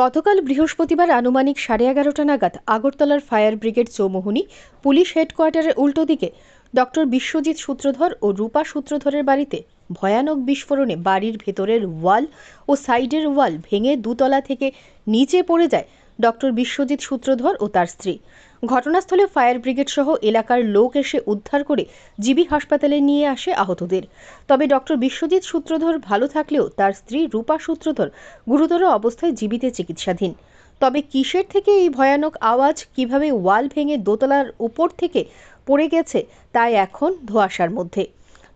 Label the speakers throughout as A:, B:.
A: গতকাল বৃহস্পতিবার আনুমানিক 11:30 নাগাদ আগরতলার ফায়ার ব্রিগেড চৌমুহনী পুলিশ হেডকোয়ার্টারের উল্টো দিকে ডক্টর বিশ্বজিৎ সূত্রধর ও রূপা সূত্রধরের বাড়িতে ভয়ানক বিস্ফোরণে বাড়ির ভেতরের ওয়াল ও সাইডের ওয়াল ভেঙে দুতলা থেকে নিচে পড়ে যায় ডক্টর বিশ্বজিৎ সূত্রধর ও তার স্ত্রী। ঘটনাস্থলে ফায়ার ব্রিগেড সহ এলাকার লোক এসে উদ্ধার করে জিবি হাসপাতালে নিয়ে আসে আহতদের। তবে ডক্টর বিশ্বজিৎ সূত্রধর ভালো থাকলেও তার স্ত্রী রূপা সূত্রধর গুরুতর অবস্থায় জীবিতে চিকিৎসাধীন। তবে কিসের থেকে এই ভয়ানক আওয়াজ, কিভাবে ওয়াল ভেঙে দোতলার উপর থেকে পড়ে গেছে তা এখন ধোঁয়াশার মধ্যে।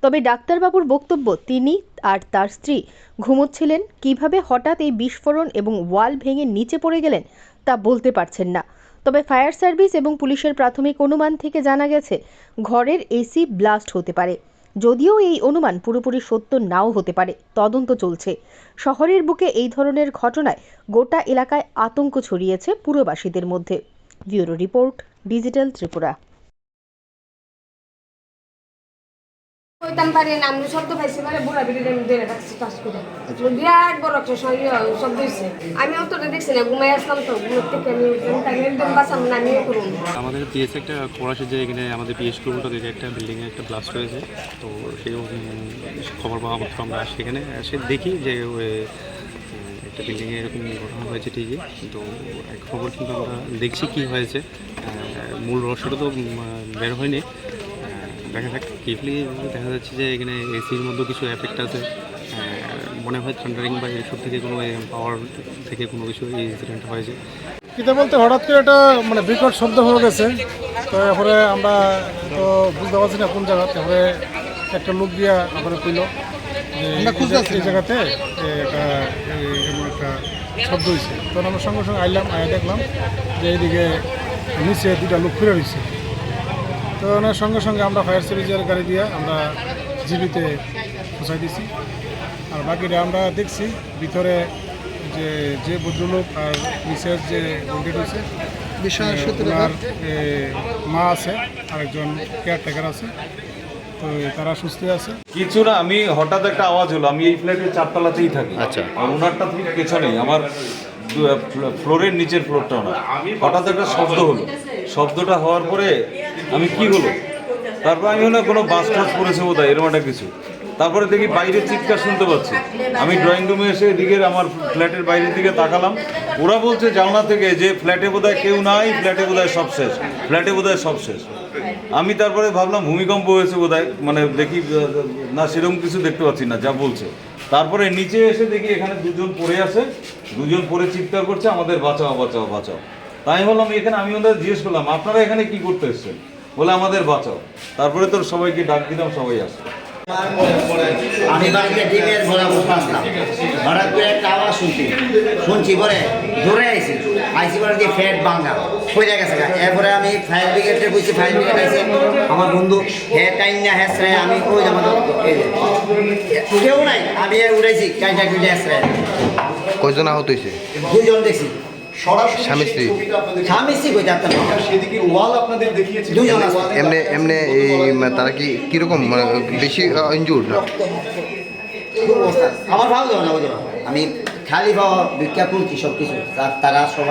A: তবে ডাক্তারবাবুর বক্তব্য, তিনি আর তার স্ত্রী ঘুমোচ্ছিলেন, কিভাবে হঠাৎ এই বিস্ফোরণ এবং ওয়াল ভেঙে নিচে পড়ে গেলেন তা বলতে পারছেন না। তবে ফায়ার সার্ভিস এবং পুলিশের প্রাথমিক অনুমান থেকে জানা গেছে ঘরের এসি ব্লাস্ট হতে পারে। যদিও এই অনুমান পুরোপুরি সত্য নাও হতে পারে, তদন্ত চলছে। শহরের বুকে এই ধরনের ঘটনায় গোটা এলাকায় আতঙ্ক ছড়িয়েছে পুরবাসীদের মধ্যে। Bureau report, digital Tripura.
B: কইতাম পারি না, আমি শব্দ পাইছি মানে বুড়া বিড়ি ধরে রাখছি টাচ করে বিরাট বড় একটা শব্দ হয়েছে। আমি অতটা দেখছি না, ঘুমাই আসলাম তো, ঘুমের থেকে আমি একদম বাঁচাম না, আমি করুন।
C: আমাদের পিএস একটা খবর আসে যে এখানে আমাদের পিএস রুমটা থেকে একটা বিল্ডিংয়ে একটা ব্লাস্ট হয়েছে। তো সেই খবর পাওয়া মাত্র আমরা সেখানে এসে দেখি যে একটা বিল্ডিংয়ে এরকম ঘটনা হয়েছে ঠিকই, কিন্তু এক খবর কিন্তু আমরা দেখছি কী হয়েছে, মূল রহস্যটা তো বের হয়নি। দেখা যাক, কিফলি দেখা যাচ্ছে যে এখানে এসির মধ্যে কিছু এফেক্ট আছে, মনে হয় থান্ডারিং বা এইসব থেকে কোনো পাওয়ার থেকে কোনো কিছু এই ইনসিডেন্ট হয়েছে।
D: কিতা বলতে হঠাৎ করে এটা মানে বিকট শব্দ হয়ে গেছে। তো এরপরে আমরা তো বুঝতে পারছি না কোন জায়গাতে, তারপরে একটা লোক দিয়া তারপরে কইল যে এই জায়গাতে একটা শব্দ হয়েছে। তখন আমরা সঙ্গে সঙ্গে আইলাম, আয়া দেখলাম যে এইদিকে নিচে দুটা লোক ফিরে রয়েছে। তো ওনার সঙ্গে সঙ্গে আমরা ফায়ার সার্ভিসের গাড়ি দিয়ে আমরা জিবিতে পৌঁছাই দিছি। আর বাকিটা আমরা দেখছি ভিতরে যে ভদ্রলোক আর নিচের যে বডি রয়েছে, ওনার মা আছে, আরেকজন কেয়ারটেকার আছে, তো তারা সুস্থ আছে।
E: কিছু না, আমি হঠাৎ একটা আওয়াজ হলো, আমি এই ফ্ল্যাটের 4তলাতেই থাকি। আচ্ছা, আর ওনারটা ঠিক পেছনেই, আমার ফ্লোরের নিচের ফ্লোরটা না। হঠাৎ একটা শব্দ হলো, শব্দটা হওয়ার পরে আমি কি হলো, তারপর আমি হলো কোনো বাস টাস পড়েছে বোধ হয়, এরকম একটা কিছু। তারপরে দেখি বাইরে চিৎকার শুনতে পাচ্ছি। আমি ড্রয়িং রুমে এসে এদিকে আমার ফ্ল্যাটের বাইরের দিকে তাকালাম, ওরা বলছে জানলা থেকে যে ফ্ল্যাটে বোধহয় কেউ নাই, ফ্ল্যাটে বোধহয় সব শেষ, ফ্ল্যাটে বোধহয় সব শেষ। আমি তারপরে ভাবলাম ভূমিকম্প হয়েছে বোধহয়, মানে দেখি না সেরকম কিছু দেখতে পাচ্ছি না যা বলছে। তারপরে নিচে এসে দেখি এখানে দুজন পড়ে আছে, দুজন পড়ে চিৎকার করছে আমাদের বাঁচাও বাঁচাও বাঁচাও। তাই বললাম এখানে, আমি ওদের জিজ্ঞেস করলাম আপনারা এখানে কি করতে এসছেন, বলে আমাদের বাঁচাও। তারপরে তোর সবাইকে ডাক দিলাম, সবাই আসলো।
F: আমি বাড়িতে ডিমের ভরা বসলাম, হঠাৎ করে একটা আওয়াজ শুনছি পরে ধরে আইসি পরে দিয়ে ফ্যাট ভাঙা হয়ে গেছে। এরপরে আমি ফায়ার ব্রিগেডে বুঝছি, ফায়ার ব্রিগেড আছে আমার বন্ধু, হ্যাঁ টাইম না হ্যাঁ আমি ওই কেউ নাই, আমি উড়াইছি টাইমটা দুইটা হ্যাঁ।
G: কয়জন আহত হয়েছে?
F: দুইজন দেখছি,
G: স্বামী স্ত্রী।
F: স্বামী স্ত্রী কই যাচ্ছেন
H: সেদিকে ওয়াল আপনাদের দেখিয়েছে
F: দুইজন
G: এমনি এমনি এই তারা কি কিরকম মানে বেশি ইনজুর্ড না?
F: আমার ভালো যাবে না, আমি খালি ভিক্ষা করছি সব কিছু, তারা সব